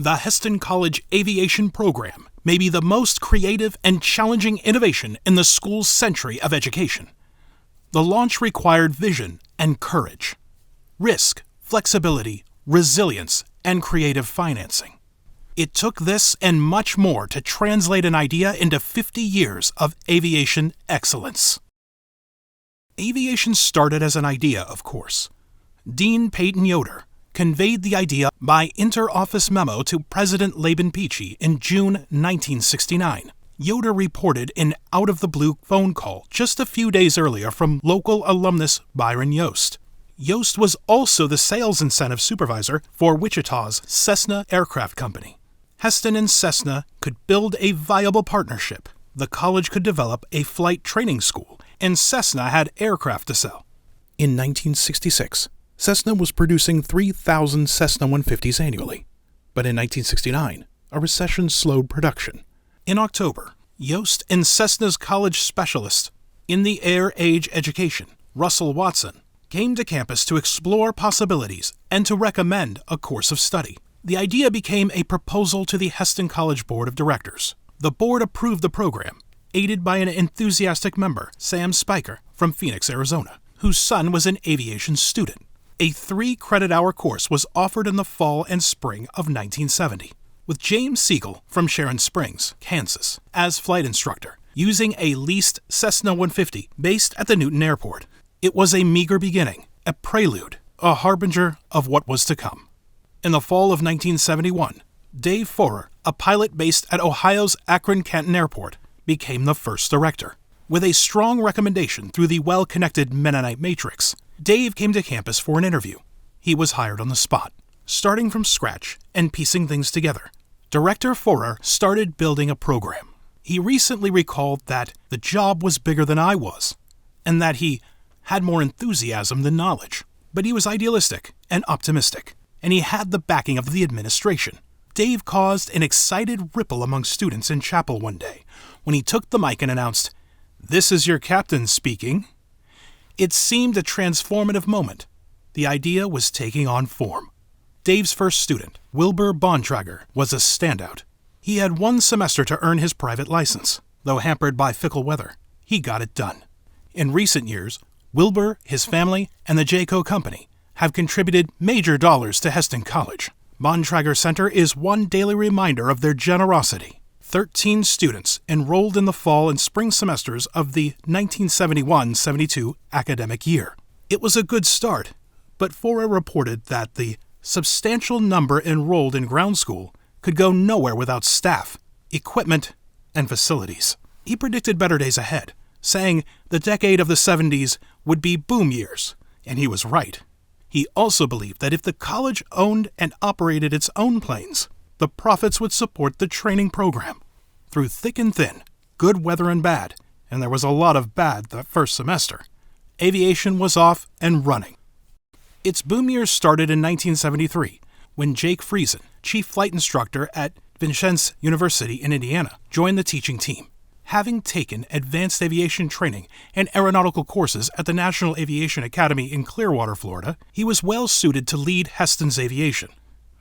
The Hesston College Aviation program may be the most creative and challenging innovation in the school's century of education. The launch required vision and courage, risk, flexibility, resilience, and creative financing. It took this and much more to translate an idea into 50 years of aviation excellence. Aviation started as an idea, of course. Dean Peyton Yoder conveyed the idea by inter-office memo to President Laban Peachy in June 1969. Yoder reported an out-of-the-blue phone call just a few days earlier from local alumnus Byron Yost. Yost was also the sales incentive supervisor for Wichita's Cessna Aircraft Company. Hesston and Cessna could build a viable partnership. The college could develop a flight training school, and Cessna had aircraft to sell. In 1966, Cessna was producing 3,000 Cessna 150s annually. But in 1969, a recession slowed production. In October, Yost and Cessna's college specialist in the air age education, Russell Watson, came to campus to explore possibilities and to recommend a course of study. The idea became a proposal to the Hesston College Board of Directors. The board approved the program, aided by an enthusiastic member, Sam Spiker, from Phoenix, Arizona, whose son was an aviation student. A 3-credit-hour course was offered in the fall and spring of 1970, with James Siegel from Sharon Springs, Kansas, as flight instructor, using a leased Cessna 150 based at the Newton Airport. It was a meager beginning, a prelude, a harbinger of what was to come. In the fall of 1971, Dave Forer, a pilot based at Ohio's Akron-Canton Airport, became the first director. With a strong recommendation through the well-connected Mennonite matrix, Dave came to campus for an interview. He was hired on the spot, starting from scratch and piecing things together. Director Forer started building a program. He recently recalled that the job was bigger than I was, and that he had more enthusiasm than knowledge. But he was idealistic and optimistic, and he had the backing of the administration. Dave caused an excited ripple among students in chapel one day when he took the mic and announced, "This is your captain speaking." It seemed a transformative moment. The idea was taking on form. Dave's first student, Wilbur Bontrager, was a standout. He had 1 semester to earn his private license. Though hampered by fickle weather, he got it done. In recent years, Wilbur, his family, and the Jayco Company have contributed major dollars to Hesston College. Bontrager Center is one daily reminder of their generosity. 13 students enrolled in the fall and spring semesters of the 1971-72 academic year. It was a good start, but Forer reported that the substantial number enrolled in ground school could go nowhere without staff, equipment, and facilities. He predicted better days ahead, saying the decade of the 70s would be boom years, and he was right. He also believed that if the college owned and operated its own planes, the profits would support the training program. Through thick and thin, good weather and bad, and there was a lot of bad that first semester, aviation was off and running. Its boom years started in 1973, when Jake Friesen, chief flight instructor at Vincennes University in Indiana, joined the teaching team. Having taken advanced aviation training and aeronautical courses at the National Aviation Academy in Clearwater, Florida, he was well suited to lead Hesston's aviation.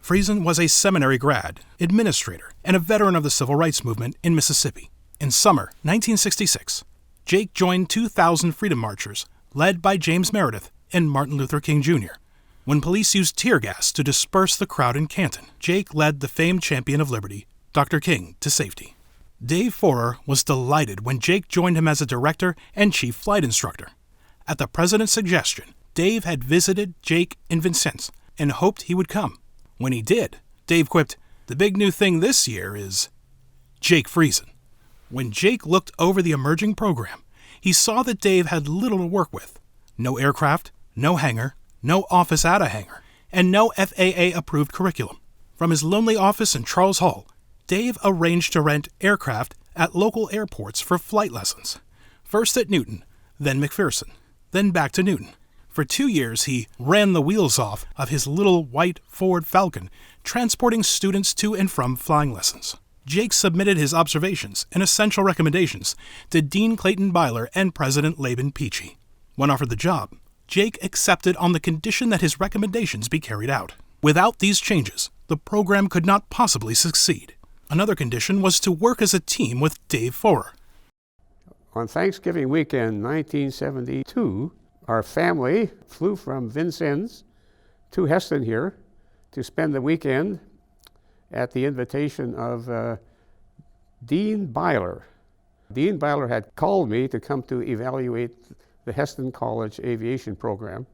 Friesen was a seminary grad, administrator, and a veteran of the civil rights movement in Mississippi. In summer 1966, Jake joined 2,000 Freedom Marchers, led by James Meredith and Martin Luther King Jr. When police used tear gas to disperse the crowd in Canton, Jake led the famed champion of liberty, Dr. King, to safety. Dave Forer was delighted when Jake joined him as a director and chief flight instructor. At the president's suggestion, Dave had visited Jake in Vincennes and hoped he would come. When he did, Dave quipped, "The big new thing this year is Jake Friesen." When Jake looked over the emerging program, he saw that Dave had little to work with. No aircraft, no hangar, no office at a hangar, and no FAA-approved curriculum. From his lonely office in Charles Hall, Dave arranged to rent aircraft at local airports for flight lessons. First at Newton, then McPherson, then back to Newton. For 2 years, he ran the wheels off of his little white Ford Falcon, transporting students to and from flying lessons. Jake submitted his observations and essential recommendations to Dean Clayton Byler and President Laban Peachy. When offered the job, Jake accepted on the condition that his recommendations be carried out. Without these changes, the program could not possibly succeed. Another condition was to work as a team with Dave Forer. On Thanksgiving weekend 1972, our family flew from Vincennes to Hesston here to spend the weekend at the invitation of Dean Byler. Dean Byler had called me to come to evaluate the Hesston College Aviation program.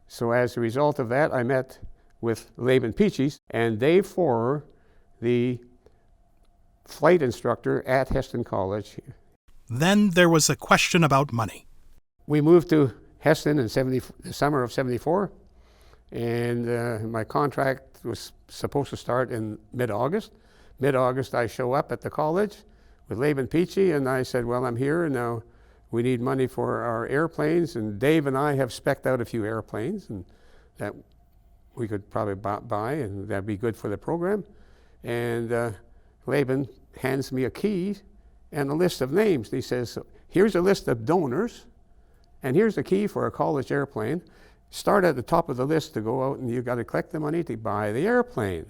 So as a result of that, I met with Laban Peachy and Dave Forer, the flight instructor at Hesston College. Then there was a question about money. We moved to Hesston in the summer of '74, and my contract was supposed to start in mid-August. Mid-August, I show up at the college with Laban Peachy, and I said, well, I'm here, and now we need money for our airplanes, and Dave and I have spec'd out a few airplanes and that we could probably buy, and that'd be good for the program. And Laban hands me a key and a list of names. He says, here's a list of donors, and here's a key for a college airplane. Start at the top of the list to go out, and you've got to collect the money to buy the airplane.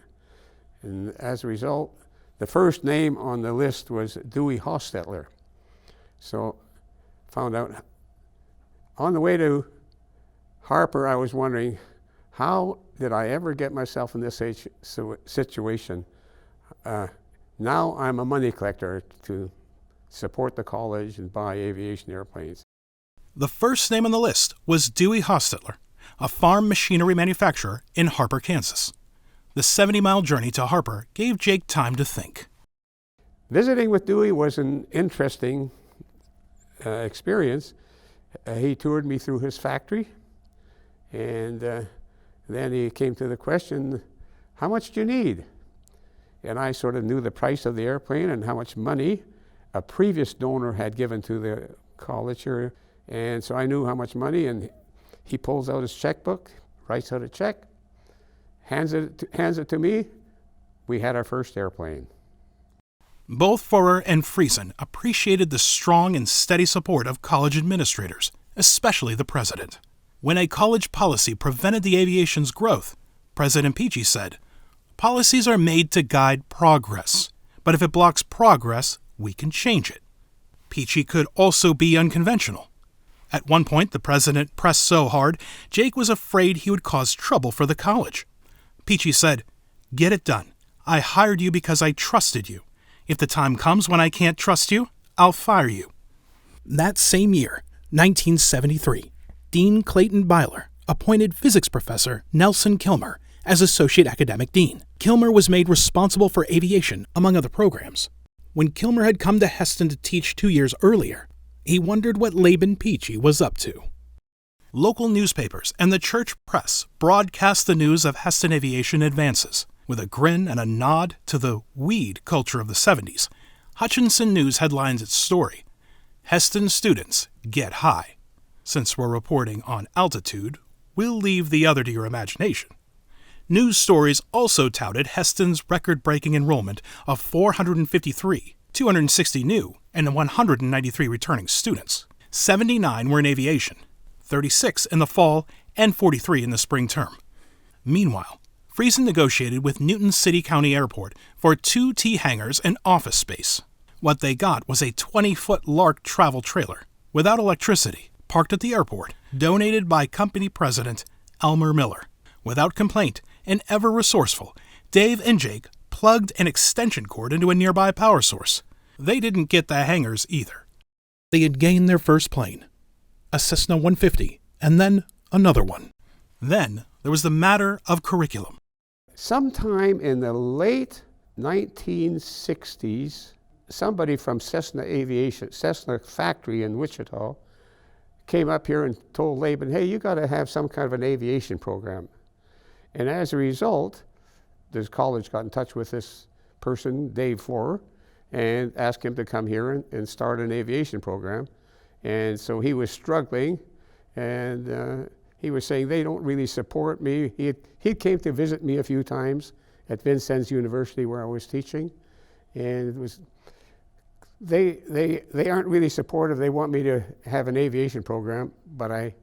And as a result, the first name on the list was Dewey Hostetler. So found out on the way to Harper, I was wondering, how did I ever get myself in this situation? Now I'm a money collector to support the college and buy aviation airplanes. The first name on the list was Dewey Hostetler, a farm machinery manufacturer in Harper, Kansas. The 70-mile journey to Harper gave Jake time to think. Visiting with Dewey was an interesting experience. He toured me through his factory, and then he came to the question, how much do you need? And I sort of knew the price of the airplane and how much money a previous donor had given to the college here. And so I knew how much money, and he pulls out his checkbook, writes out a check, hands it to me. We had our first airplane. Both Forer and Friesen appreciated the strong and steady support of college administrators, especially the president. When a college policy prevented the aviation's growth, President Peachy said, policies are made to guide progress, but if it blocks progress, we can change it. Peachy could also be unconventional. At one point, the president pressed so hard, Jake was afraid he would cause trouble for the college. Peachy said, get it done. I hired you because I trusted you. If the time comes when I can't trust you, I'll fire you. That same year, 1973, Dean Clayton Byler appointed physics professor Nelson Kilmer as associate academic dean. Kilmer was made responsible for aviation, among other programs. When Kilmer had come to Hesston to teach 2 years earlier, he wondered what Laban Peachy was up to. Local newspapers and the church press broadcast the news of Hesston aviation advances. With a grin and a nod to the weed culture of the 70s, Hutchinson News headlines its story, Hesston students get high. Since we're reporting on altitude, we'll leave the other to your imagination. News stories also touted Hesston's record-breaking enrollment of 453, 260 new, and 193 returning students. 79 were in aviation, 36 in the fall, and 43 in the spring term. Meanwhile, Friesen negotiated with Newton City County Airport for 2 T hangars and office space. What they got was a 20-foot Lark travel trailer, without electricity, parked at the airport, donated by company president Elmer Miller. Without complaint and ever resourceful, Dave and Jake plugged an extension cord into a nearby power source. They didn't get the hangars either. They had gained their first plane, a Cessna 150, and then another one. Then there was the matter of curriculum. Sometime in the late 1960s, somebody from Cessna Aviation, Cessna factory in Wichita, came up here and told Laban, hey, you got to have some kind of an aviation program. And as a result, this college got in touch with this person, Dave Forer, and asked him to come here and start an aviation program. And so he was struggling, and he was saying, they don't really support me. He came to visit me a few times at Vincennes University where I was teaching, and it was, they aren't really supportive. They want me to have an aviation program, but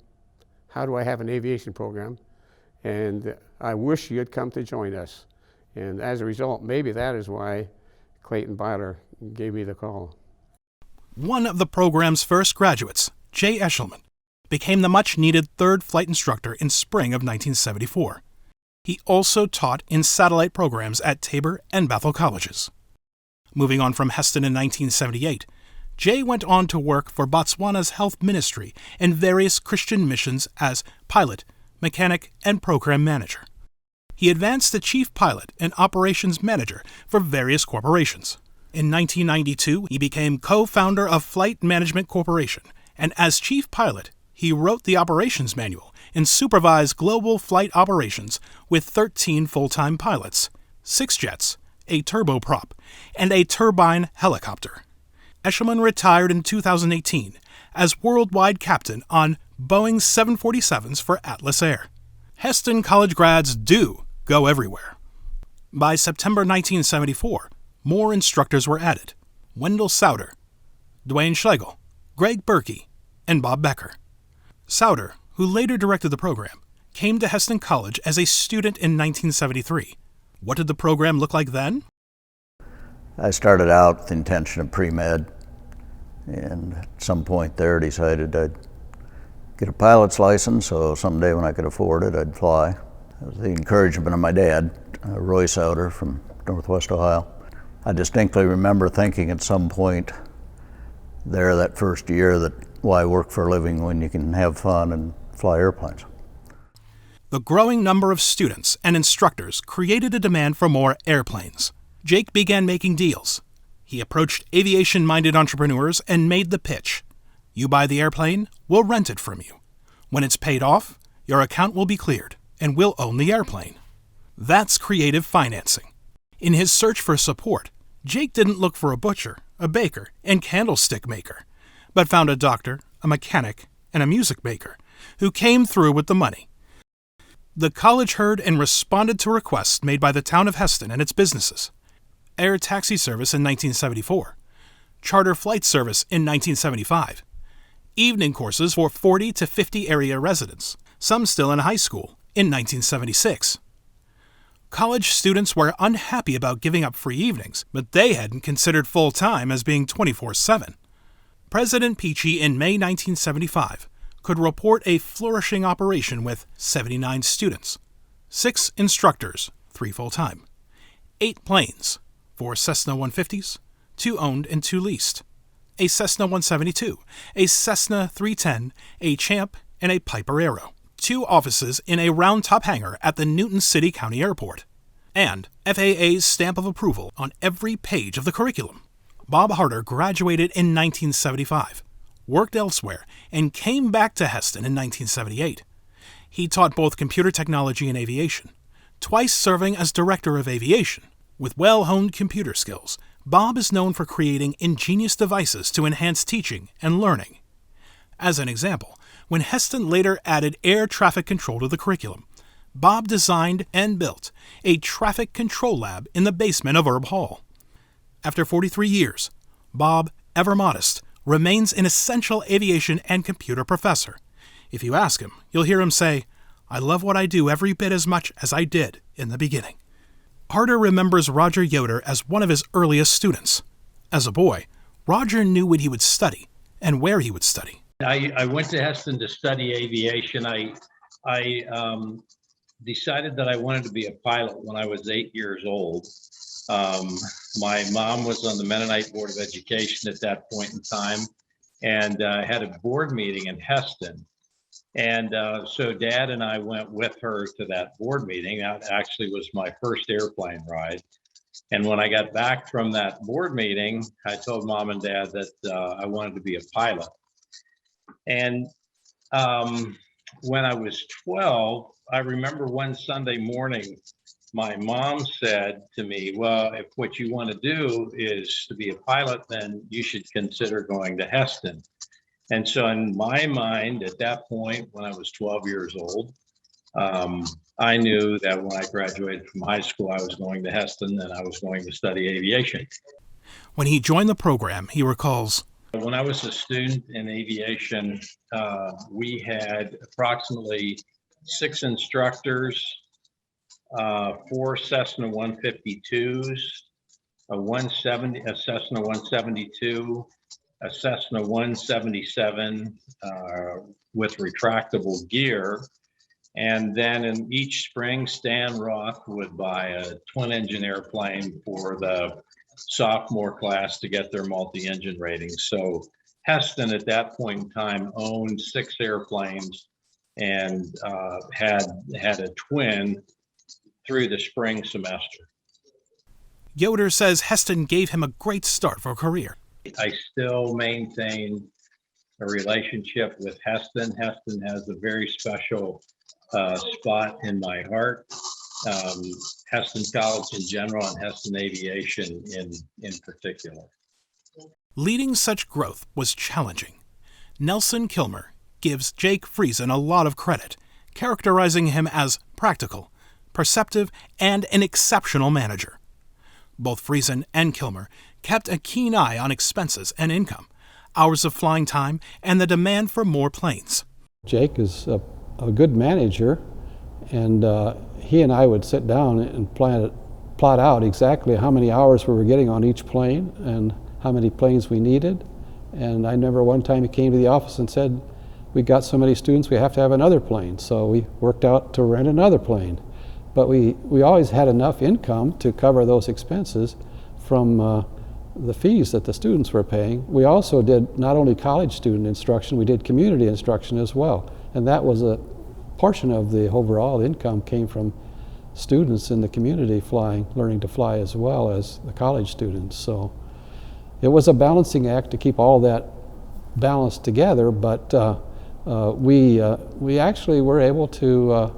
how do I have an aviation program? And I wish you'd come to join us. And as a result, maybe that is why Clayton Byler gave me the call. One of the program's first graduates, Jay Eshelman, became the much-needed third flight instructor in spring of 1974. He also taught in satellite programs at Tabor and Bethel colleges. Moving on from Hesston in 1978, Jay went on to work for Botswana's health ministry and various Christian missions as pilot, mechanic, and program manager. He advanced to chief pilot and operations manager for various corporations. In 1992, he became co-founder of Flight Management Corporation, and as chief pilot, he wrote the operations manual and supervised global flight operations with 13 full-time pilots, 6 jets, a turboprop, and a turbine helicopter. Eshelman retired in 2018 as worldwide captain on Boeing 747s for Atlas Air. Hesston college grads do go everywhere. By September 1974, more instructors were added: Wendell Sauter, Dwayne Schlegel, Greg Berkey, and Bob Becker. Sauter, who later directed the program, came to Hesston College as a student in 1973. What did the program look like then? I started out with the intention of pre-med, and at some point there decided I'd get a pilot's license, so someday when I could afford it, I'd fly. It was the encouragement of my dad, Roy Sauter from Northwest Ohio. I distinctly remember thinking at some point there that first year that why work for a living when you can have fun and fly airplanes. The growing number of students and instructors created a demand for more airplanes. Jake began making deals. He approached aviation-minded entrepreneurs and made the pitch: you buy the airplane, we'll rent it from you. When it's paid off, your account will be cleared, and we'll own the airplane. That's creative financing. In his search for support, Jake didn't look for a butcher, a baker, and candlestick maker, but found a doctor, a mechanic, and a music maker who came through with the money. The college heard and responded to requests made by the town of Hesston and its businesses: air taxi service in 1974, charter flight service in 1975, evening courses for 40 to 50 area residents, some still in high school, in 1976. College students were unhappy about giving up free evenings, but they hadn't considered full-time as being 24/7. President Peachy in May 1975 could report a flourishing operation with 79 students, 6 instructors, 3 full-time, 8 planes, 4 Cessna 150s, 2 owned and 2 leased, a Cessna 172, a Cessna 310, a Champ, and a Piper Arrow, 2 offices in a round-top hangar at the Newton City County Airport, and FAA's stamp of approval on every page of the curriculum. Bob Harder graduated in 1975, worked elsewhere, and came back to Hesston in 1978. He taught both computer technology and aviation, twice serving as director of aviation. With well-honed computer skills, Bob is known for creating ingenious devices to enhance teaching and learning. As an example, when Hesston later added air traffic control to the curriculum, Bob designed and built a traffic control lab in the basement of Erb Hall. After 43 years, Bob, ever modest, remains an essential aviation and computer professor. If you ask him, you'll hear him say, "I love what I do every bit as much as I did in the beginning." Harder remembers Roger Yoder as one of his earliest students. As a boy, Roger knew what he would study and where he would study. I went to Hesston to study aviation. I decided that I wanted to be a pilot when I was 8 years old. My mom was on the Mennonite Board of Education at that point in time, and had a board meeting in Hesston. And so Dad and I went with her to that board meeting. That actually was my first airplane ride. And when I got back from that board meeting, I told Mom and Dad that I wanted to be a pilot. And when I was 12, I remember one Sunday morning, my mom said to me, "Well, if what you want to do is to be a pilot, then you should consider going to Hesston." And so in my mind at that point, when I was 12 years old, I knew that when I graduated from high school, I was going to Hesston and I was going to study aviation. When he joined the program, he recalls, when I was a student in aviation, we had approximately 6 instructors, 4 Cessna 152s, a Cessna 172, a Cessna 177 with retractable gear. And then in each spring, Stan Roth would buy a twin-engine airplane for the sophomore class to get their multi-engine ratings. So Hesston at that point in time owned 6 airplanes and had a twin through the spring semester. Yoder says Hesston gave him a great start for a career. I still maintain a relationship with Hesston. Hesston has a very special spot in my heart. Hesston College in general and Hesston Aviation in particular. Leading such growth was challenging. Nelson Kilmer gives Jake Friesen a lot of credit, characterizing him as practical, perceptive, and an exceptional manager. Both Friesen and Kilmer kept a keen eye on expenses and income, hours of flying time, and the demand for more planes. Jake is a good manager, and he and I would sit down and plot out exactly how many hours we were getting on each plane and how many planes we needed. And I remember one time he came to the office and said, "We got so many students, we have to have another plane." So we worked out to rent another plane. But we always had enough income to cover those expenses from the fees that the students were paying. We also did not only college student instruction, we did community instruction as well. And that was a portion of the overall income came from students in the community flying, learning to fly as well as the college students. So it was a balancing act to keep all that balanced together, but we actually were able to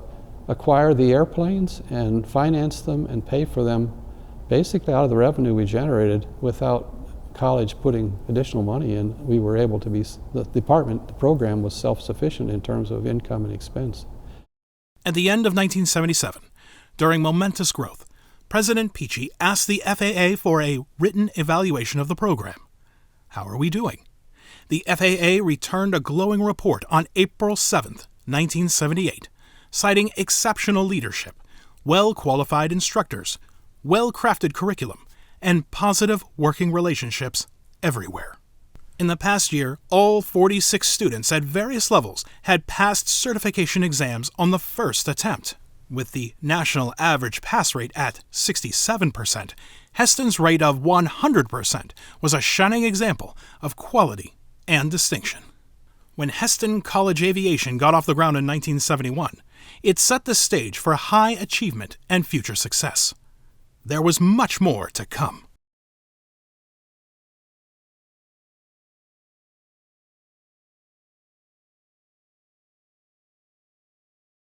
acquire the airplanes and finance them and pay for them basically out of the revenue we generated without college putting additional money in. We were able to be, the program was self-sufficient in terms of income and expense. At the end of 1977, during momentous growth, President Peachy asked the FAA for a written evaluation of the program. How are we doing? The FAA returned a glowing report on April 7, 1978, citing exceptional leadership, well-qualified instructors, well-crafted curriculum, and positive working relationships everywhere. In the past year, all 46 students at various levels had passed certification exams on the first attempt. With the national average pass rate at 67%, Hesston's rate of 100% was a shining example of quality and distinction. When Hesston College Aviation got off the ground in 1971, it set the stage for high achievement and future success. There was much more to come.